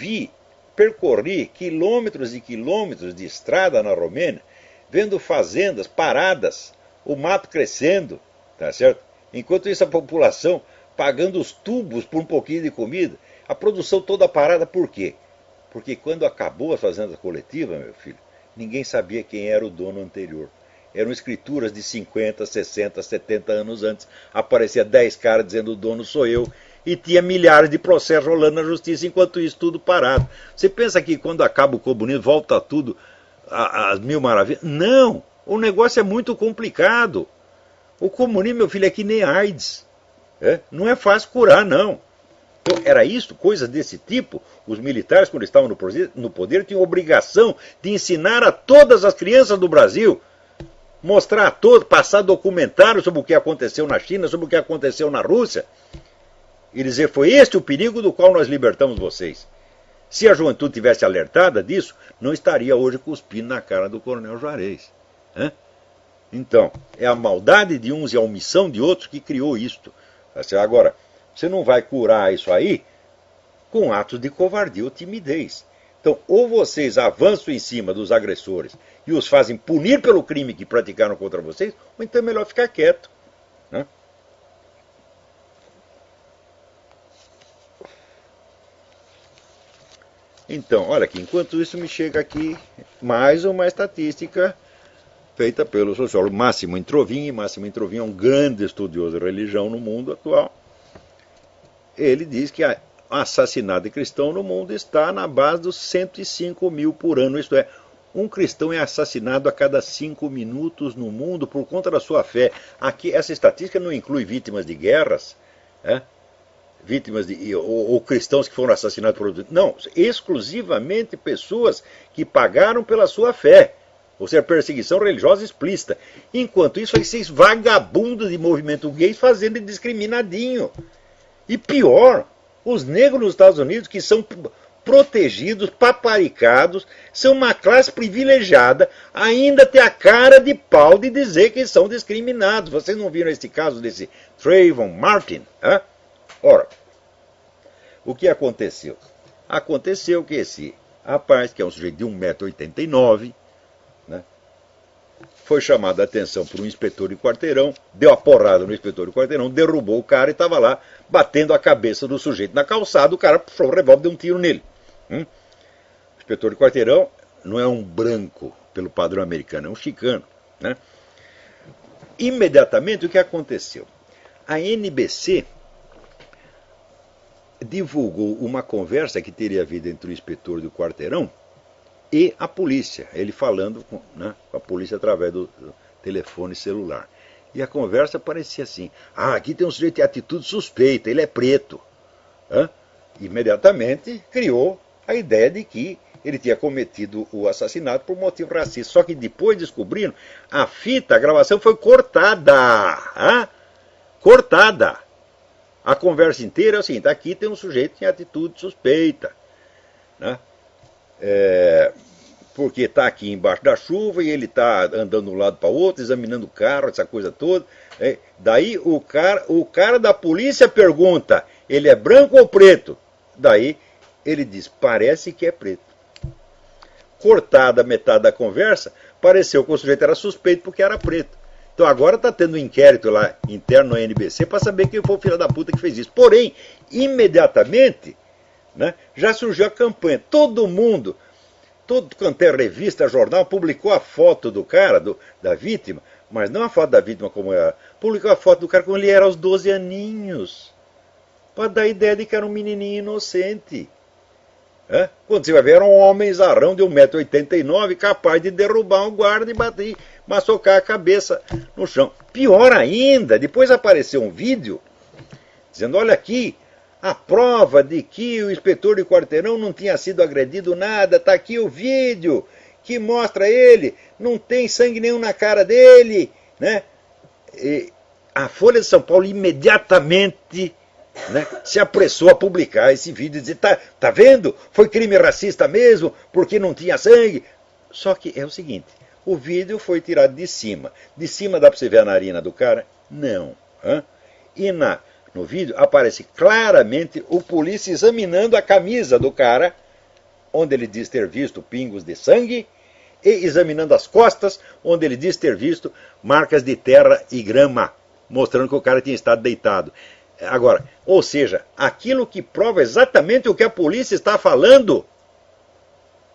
percorri quilômetros e quilômetros de estrada na Romênia, vendo fazendas paradas, o mato crescendo, tá certo? Enquanto isso a população pagando os tubos por um pouquinho de comida, a produção toda parada. Por quê? Porque quando acabou as fazendas coletivas, meu filho, ninguém sabia quem era o dono anterior. Eram escrituras de 50, 60, 70 anos antes. Aparecia 10 caras dizendo o dono sou eu. E tinha milhares de processos rolando na justiça, enquanto isso tudo parado. Você pensa que quando acaba o comunismo volta tudo as mil maravilhas? Não, o negócio é muito complicado. O comunismo, meu filho, é que nem AIDS. Não é fácil curar, não. Então, era isso, coisas desse tipo. Os militares, quando estavam no poder, tinham obrigação de ensinar a todas as crianças do Brasil, mostrar a todos, passar documentário sobre o que aconteceu na China, sobre o que aconteceu na Rússia, e dizer, foi este o perigo do qual nós libertamos vocês. Se a juventude tivesse alertada disso, não estaria hoje cuspindo na cara do Coronel Juarez. Então, é a maldade de uns e a omissão de outros que criou isto. Agora, você não vai curar isso aí com atos de covardia ou timidez. Então, ou vocês avançam em cima dos agressores e os fazem punir pelo crime que praticaram contra vocês, ou então é melhor ficar quieto. Então, olha aqui, enquanto isso me chega aqui mais uma estatística feita pelo sociólogo Massimo Introvin. Massimo Introvin é um grande estudioso de religião no mundo atual. Ele diz que o assassinato de cristão no mundo está na base dos 105 mil por ano. Isto é, um cristão é assassinado a cada 5 minutos no mundo por conta da sua fé. Aqui, essa estatística não inclui vítimas de guerras, vítimas ou cristãos que foram assassinados por outros. Não, exclusivamente pessoas que pagaram pela sua fé. Ou seja, perseguição religiosa explícita. Enquanto isso, esses vagabundos de movimento gay fazendo discriminadinho. E pior, os negros nos Estados Unidos, que são protegidos, paparicados, são uma classe privilegiada, ainda tem a cara de pau de dizer que são discriminados. Vocês não viram esse caso desse Trayvon Martin? Ora, o que aconteceu? Aconteceu que esse rapaz, que é um sujeito de 1,89 m, foi chamado a atenção por um inspetor de quarteirão, deu a porrada no inspetor de quarteirão, derrubou o cara e estava lá batendo a cabeça do sujeito na calçada. O cara puxou o revólver e deu um tiro nele. O inspetor de quarteirão não é um branco pelo padrão americano, é um chicano. Imediatamente o que aconteceu? A NBC divulgou uma conversa que teria havido entre o inspetor do quarteirão e a polícia, ele falando com a polícia através do telefone celular. E a conversa parecia assim: aqui tem um sujeito de atitude suspeita, ele é preto. Imediatamente criou a ideia de que ele tinha cometido o assassinato por motivo racista. Só que depois descobriram, a gravação foi cortada. Cortada. A conversa inteira é o seguinte: aqui tem um sujeito em atitude suspeita. Porque está aqui embaixo da chuva e ele está andando de um lado para o outro, examinando o carro, essa coisa toda. Daí o cara da polícia pergunta: ele é branco ou preto? Daí ele diz: parece que é preto. Cortada a metade da conversa, pareceu que o sujeito era suspeito porque era preto. Então agora está tendo um inquérito lá interno no NBC para saber quem foi o filho da puta que fez isso. Porém, imediatamente, já surgiu a campanha. Todo mundo, todo quanto é revista, jornal, publicou a foto do cara, da vítima, mas não a foto da vítima como era. Publicou a foto do cara como ele era aos 12 aninhos. Para dar a ideia de que era um menininho inocente. Quando você vai ver, era um homem zarrão de 1,89 m, capaz de derrubar um guarda e bater, maçocar a cabeça no chão. Pior ainda, depois apareceu um vídeo dizendo: olha aqui, a prova de que o inspetor de quarteirão não tinha sido agredido nada, está aqui o vídeo que mostra ele, não tem sangue nenhum na cara dele. E a Folha de São Paulo imediatamente se apressou a publicar esse vídeo e dizer: tá vendo? Foi crime racista mesmo, porque não tinha sangue. Só que é o seguinte: o vídeo foi tirado de cima. De cima dá para você ver a narina do cara? Não. E no vídeo aparece claramente o polícia examinando a camisa do cara, onde ele diz ter visto pingos de sangue, e examinando as costas, onde ele diz ter visto marcas de terra e grama, mostrando que o cara tinha estado deitado. Agora, ou seja, aquilo que prova exatamente o que a polícia está falando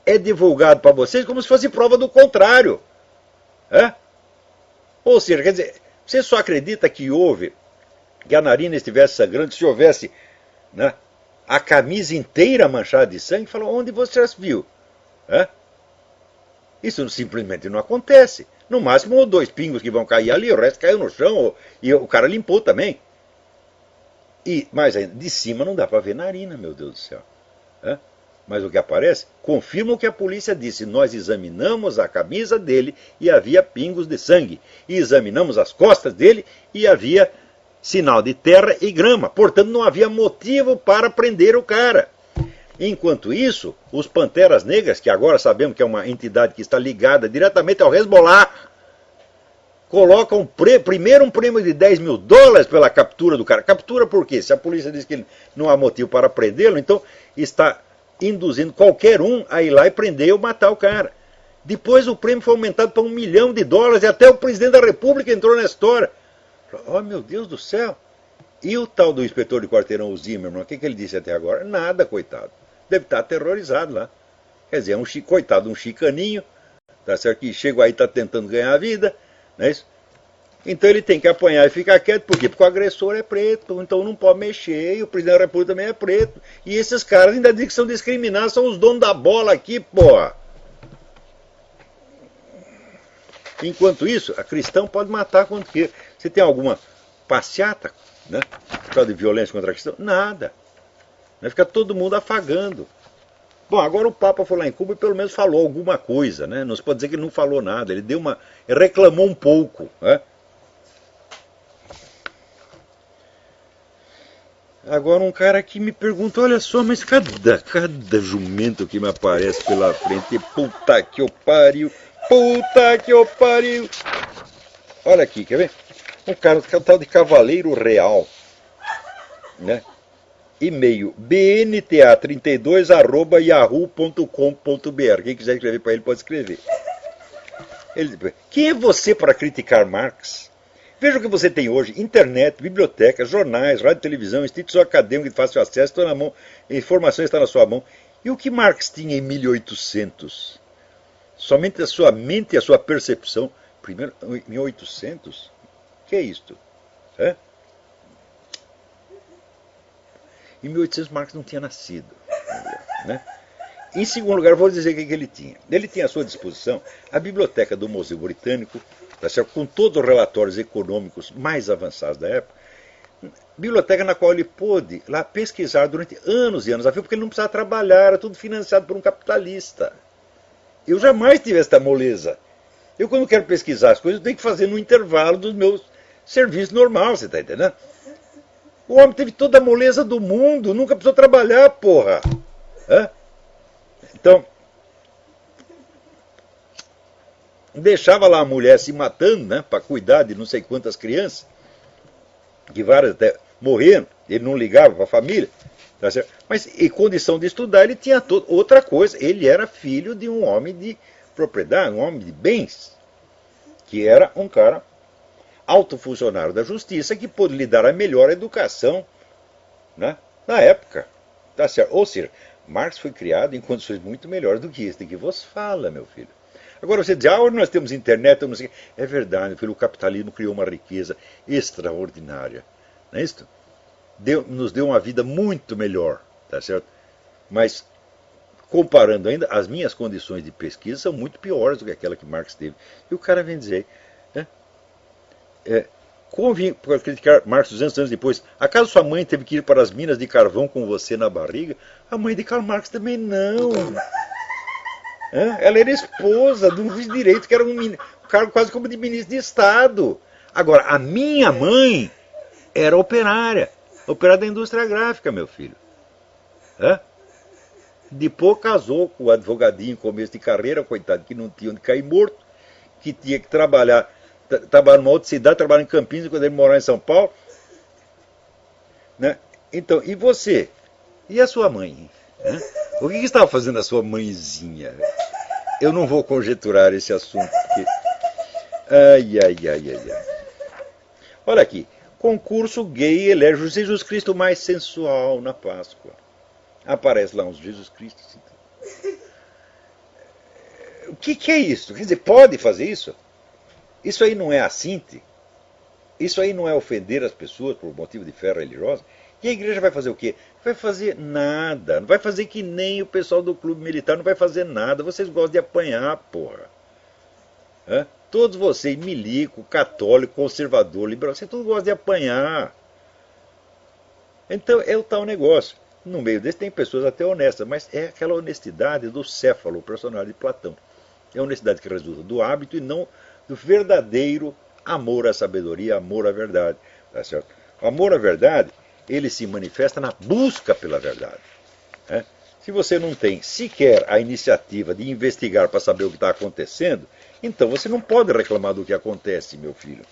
é divulgado para vocês como se fosse prova do contrário. Ou seja, quer dizer, você só acredita que a narina estivesse sangrando se houvesse a camisa inteira manchada de sangue? Fala: onde você as viu? Isso simplesmente não acontece. No máximo 2 pingos que vão cair ali, o resto caiu no chão e o cara limpou também. Mas ainda, de cima não dá para ver narina, meu Deus do céu. Mas o que aparece confirma o que a polícia disse: nós examinamos a camisa dele e havia pingos de sangue. E examinamos as costas dele e havia sinal de terra e grama. Portanto, não havia motivo para prender o cara. Enquanto isso, os Panteras Negras, que agora sabemos que é uma entidade que está ligada diretamente ao Hezbollah, colocam primeiro um prêmio de $10 mil pela captura do cara. Captura por quê? Se a polícia diz que não há motivo para prendê-lo, então está induzindo qualquer um a ir lá e prender ou matar o cara. Depois o prêmio foi aumentado para $1 milhão e até o presidente da República entrou na história. Oh, meu Deus do céu! E o tal do inspetor de quarteirão, o Zimmermann, o que ele disse até agora? Nada, coitado. Deve estar aterrorizado lá. Quer dizer, coitado, um chicaninho, tá certo? Que chega aí e está tentando ganhar a vida. Não é isso? Então ele tem que apanhar e ficar quieto. Por quê? Porque o agressor é preto, então não pode mexer, e o presidente da República também é preto. E esses caras ainda dizem que são discriminados, são os donos da bola aqui, porra. Enquanto isso, a cristão pode matar quando quer. Você tem alguma passeata, por causa de violência contra a cristão? Nada. Fica todo mundo afagando. Bom, agora o Papa foi lá em Cuba e pelo menos falou alguma coisa, Não se pode dizer que ele não falou nada, ele reclamou um pouco, Agora um cara aqui me pergunta: olha só, mas cada jumento que me aparece pela frente, puta que eu pariu, Olha aqui, quer ver? Um cara, que é o tal de Cavaleiro Real, E-mail bnta32@yahoo.com.br. Quem quiser escrever para ele pode escrever. Quem é você para criticar Marx? Veja o que você tem hoje: internet, bibliotecas, jornais, rádio e televisão, institutos acadêmicos de fácil acesso, estão na mão, a informação está na sua mão. E o que Marx tinha em 1800? Somente a sua mente e a sua percepção. Primeiro, em 1800? O que é isto? Em 1800 Marx não tinha nascido. Né? Em segundo lugar, vou dizer o que ele tinha. Ele tinha à sua disposição a biblioteca do Museu Britânico, tá certo? Com todos os relatórios econômicos mais avançados da época, biblioteca na qual ele pôde lá pesquisar durante anos e anos a fio, porque ele não precisava trabalhar, era tudo financiado por um capitalista. Eu jamais tive esta moleza. Eu, quando quero pesquisar as coisas, eu tenho que fazer no intervalo dos meus serviços normais, você está entendendo? O homem teve toda a moleza do mundo, nunca precisou trabalhar, porra. Hã? Então, deixava lá a mulher se matando, né, para cuidar de não sei quantas crianças, que várias até morreram, ele não ligava para a família, tá certo? Mas em condição de estudar, ele tinha outra coisa, ele era filho de um homem de propriedade, um homem de bens, que era um cara alto funcionário da justiça que pôde lhe dar a melhor educação, né, na época, tá certo? Ou seja, Marx foi criado em condições muito melhores do que este que vos fala, meu filho. Agora você diz, hoje nós temos internet, eu não sei. É verdade, meu filho, o capitalismo criou uma riqueza extraordinária. Não é isso? Nos deu uma vida muito melhor, tá certo? Mas, comparando ainda, as minhas condições de pesquisa são muito piores do que aquela que Marx teve. E o cara vem dizer, né? Convém para criticar Marx 200 anos depois. Acaso sua mãe teve que ir para as minas de carvão com você na barriga? A mãe de Karl Marx também não. Ela era esposa de um juiz de direito que era um cargo quase como de ministro de Estado. Agora, a minha mãe era operária da indústria gráfica, meu filho. Depois casou com o advogadinho em começo de carreira, coitado, que não tinha onde cair morto, que tinha que trabalhar numa outra cidade, trabalhar em Campinas, quando ele morava em São Paulo. Né? Então, e você? E a sua mãe? Né? O que estava fazendo a sua mãezinha? Eu não vou conjecturar esse assunto, porque... Ai. Olha aqui. Concurso gay elege Jesus Cristo mais sensual na Páscoa. Aparece lá uns Jesus Cristo. O que é isso? Quer dizer, pode fazer isso? Isso aí não é assinte? Isso aí não é ofender as pessoas por motivo de fé religiosa? E a igreja vai fazer o quê? Vai fazer nada. Não vai fazer que nem o pessoal do clube militar, não vai fazer nada. Vocês gostam de apanhar, porra. Todos vocês, milico, católico, conservador, liberal, vocês todos gostam de apanhar. Então é o tal negócio. No meio desse tem pessoas até honestas, mas é aquela honestidade do Céfalo, o personagem de Platão. É a honestidade que resulta do hábito e não do verdadeiro amor à sabedoria, amor à verdade. Tá certo? O amor à verdade, ele se manifesta na busca pela verdade. Se você não tem sequer a iniciativa de investigar para saber o que está acontecendo, então você não pode reclamar do que acontece, meu filho.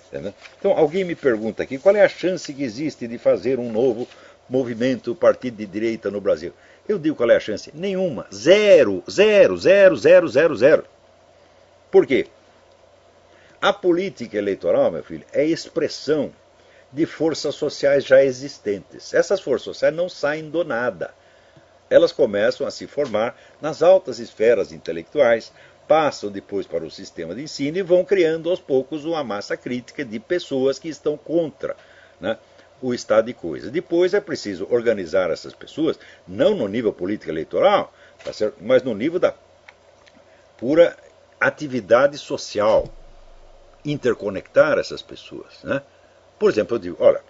Entendeu? Então alguém me pergunta aqui, qual é a chance que existe de fazer um novo movimento, partido de direita no Brasil? Eu digo qual é a chance. Nenhuma. Zero. Por quê? A política eleitoral, meu filho, é expressão de forças sociais já existentes. Essas forças sociais não saem do nada. Elas começam a se formar nas altas esferas intelectuais, passam depois para o sistema de ensino e vão criando aos poucos uma massa crítica de pessoas que estão contra, né, o estado de coisas. Depois é preciso organizar essas pessoas, não no nível político eleitoral, tá certo? Mas no nível da pura atividade social, interconectar essas pessoas. Né? Por exemplo, eu digo, olha,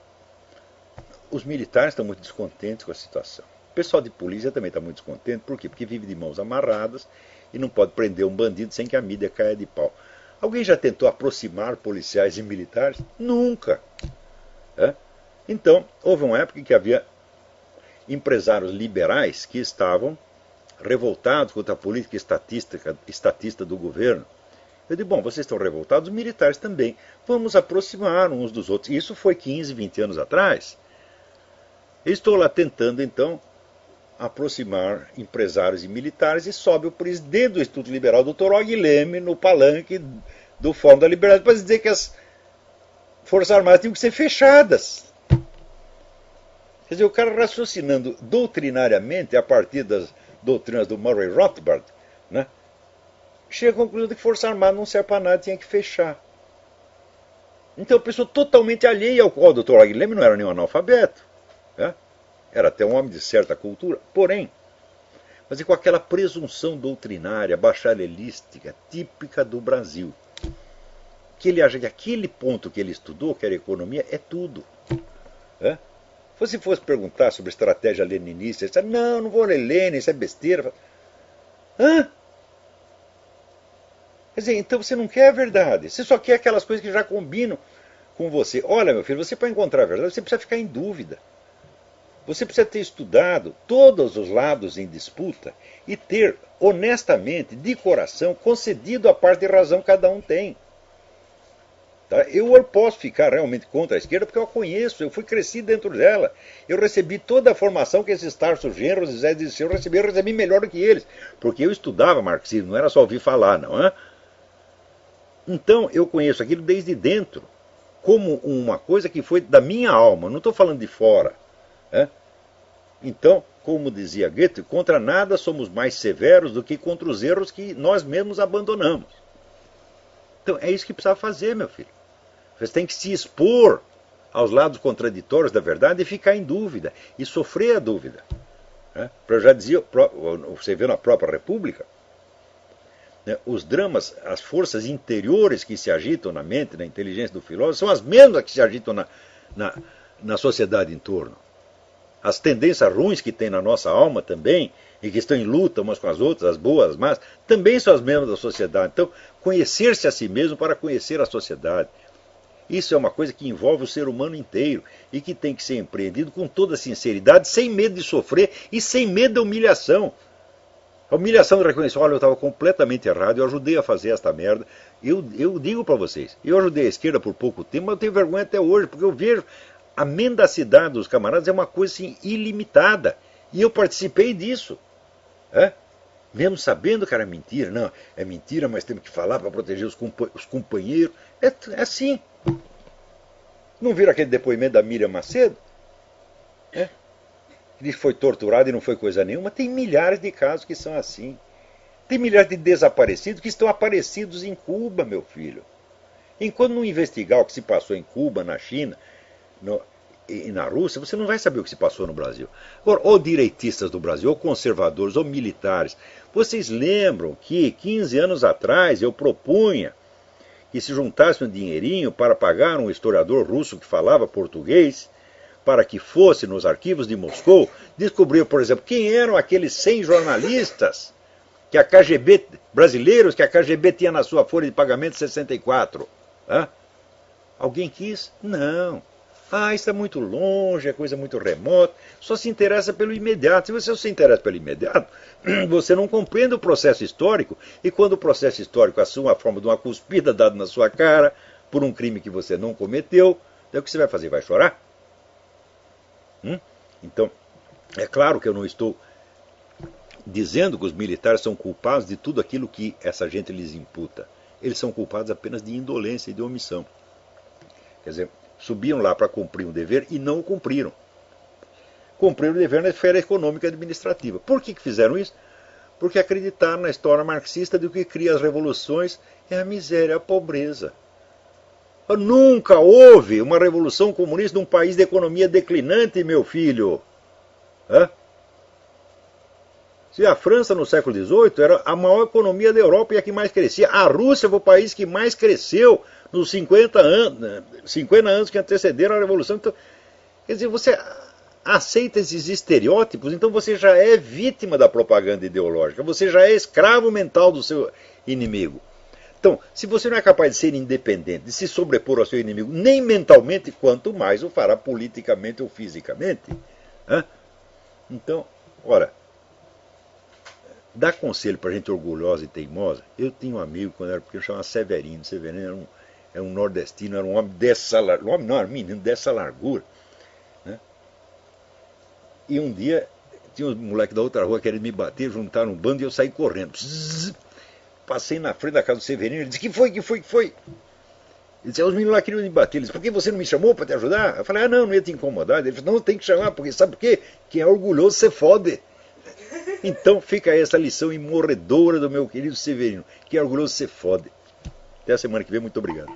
os militares estão muito descontentes com a situação. O pessoal de polícia também está muito descontente. Por quê? Porque vive de mãos amarradas e não pode prender um bandido sem que a mídia caia de pau. Alguém já tentou aproximar policiais e militares? Nunca. Então, houve uma época em que havia empresários liberais que estavam revoltados contra a política estatista do governo. Eu digo, bom, vocês estão revoltados, os militares também. Vamos aproximar uns dos outros. Isso foi 15, 20 anos atrás. Eu estou lá tentando, então, aproximar empresários e militares e sobe o presidente do Instituto Liberal, Dr. Og Leme, no palanque do Fórum da Liberdade, para dizer que as Forças Armadas tinham que ser fechadas. Quer dizer, o cara raciocinando doutrinariamente, a partir das doutrinas do Murray Rothbard, né, chega à conclusão de que Força Armada não serve para nada, tinha que fechar. Então, a pessoa totalmente alheia ao qual o Dr. Og Leme não era nenhum analfabeto. era até um homem de certa cultura, porém, mas com aquela presunção doutrinária, bacharelística, típica do Brasil. Que ele acha que aquele ponto que ele estudou, que era economia, é tudo. É? Se fosse perguntar sobre estratégia leninista, ele disse, não vou ler Lenin, isso é besteira. Hã? Quer dizer, então você não quer a verdade, você só quer aquelas coisas que já combinam com você. Olha, meu filho, você para encontrar a verdade, você precisa ficar em dúvida. Você precisa ter estudado todos os lados em disputa e ter, honestamente, de coração, concedido a parte de razão que cada um tem. Tá? Eu posso ficar realmente contra a esquerda porque eu a conheço, eu fui crescido dentro dela. Eu recebi toda a formação que esses Tarsos Genros e Zé Dirceu receberam, eu recebi melhor do que eles. Porque eu estudava marxismo, não era só ouvir falar, não é? Então eu conheço aquilo desde dentro, como uma coisa que foi da minha alma, não estou falando de fora. É? Então, como dizia Goethe, contra nada somos mais severos do que contra os erros que nós mesmos abandonamos. Então é isso que precisa fazer, meu filho. Você tem que se expor aos lados contraditórios da verdade e ficar em dúvida, e sofrer a dúvida. Eu já dizia, você vê na própria República, os dramas, as forças interiores que se agitam na mente, na inteligência do filósofo, são as mesmas que se agitam na sociedade em torno. As tendências ruins que tem na nossa alma também, e que estão em luta umas com as outras, as boas, as más, também são as mesmas da sociedade. Então, conhecer-se a si mesmo para conhecer a sociedade. Isso é uma coisa que envolve o ser humano inteiro e que tem que ser empreendido com toda sinceridade, sem medo de sofrer e sem medo da humilhação. A humilhação de reconhecer, olha, eu estava completamente errado, eu ajudei a fazer esta merda. Eu digo para vocês, eu ajudei a esquerda por pouco tempo, mas eu tenho vergonha até hoje, porque eu vejo a mendacidade dos camaradas é uma coisa assim, ilimitada. E eu participei disso. Mesmo sabendo que era mentira. Não, é mentira, mas temos que falar para proteger os companheiros. É assim. Não viram aquele depoimento da Miriam Macedo? Que disse que foi torturado e não foi coisa nenhuma. Tem milhares de casos que são assim. Tem milhares de desaparecidos que estão aparecidos em Cuba, meu filho. Enquanto não investigar o que se passou em Cuba, na China e na Rússia, você não vai saber o que se passou no Brasil. Agora, ou direitistas do Brasil, ou conservadores, ou militares. Vocês lembram que 15 anos atrás eu propunha que se juntasse um dinheirinho para pagar um historiador russo que falava português, para que fosse nos arquivos de Moscou, descobrir, por exemplo, quem eram aqueles 100 jornalistas que a KGB, brasileiros, que a KGB tinha na sua folha de pagamento em 64. Alguém quis? Não. Isso é muito longe, é coisa muito remota. Só se interessa pelo imediato. Se você se interessa pelo imediato, você não compreende o processo histórico. E quando o processo histórico assume a forma de uma cuspida dada na sua cara por um crime que você não cometeu, então o que você vai fazer? Vai chorar? Então, é claro que eu não estou dizendo que os militares são culpados de tudo aquilo que essa gente lhes imputa. Eles são culpados apenas de indolência e de omissão. Quer dizer, subiam lá para cumprir um dever e não o cumpriram. Cumpriram o dever na esfera econômica e administrativa. Por que fizeram isso? Porque acreditaram na história marxista de que o que cria as revoluções é a miséria, a pobreza. Nunca houve uma revolução comunista num país de economia declinante, meu filho. Se a França no século XVIII era a maior economia da Europa e a que mais crescia, a Rússia foi o país que mais cresceu nos 50 anos que antecederam a Revolução. Então, quer dizer, você aceita esses estereótipos, então você já é vítima da propaganda ideológica, você já é escravo mental do seu inimigo. Então, se você não é capaz de ser independente, de se sobrepor ao seu inimigo, nem mentalmente, quanto mais o fará politicamente ou fisicamente. Então, ora, dá conselho para gente orgulhosa e teimosa. Eu tinha um amigo quando era pequeno, chamava Severino. Severino era um nordestino, era um homem dessa largura. Homem não, era um menino dessa largura. E um dia, tinha um moleque da outra rua querendo me bater, juntaram um bando e eu saí correndo. Passei na frente da casa do Severino, ele disse, que foi? Ele disse, os meninos lá queriam me bater. Ele disse, por que você não me chamou para te ajudar? Eu falei, não ia te incomodar. Ele disse, não, tem que chamar, porque sabe por quê? Quem é orgulhoso se fode. Então fica essa lição imorredora do meu querido Severino. Quem é orgulhoso se fode. Até a semana que vem, muito obrigado.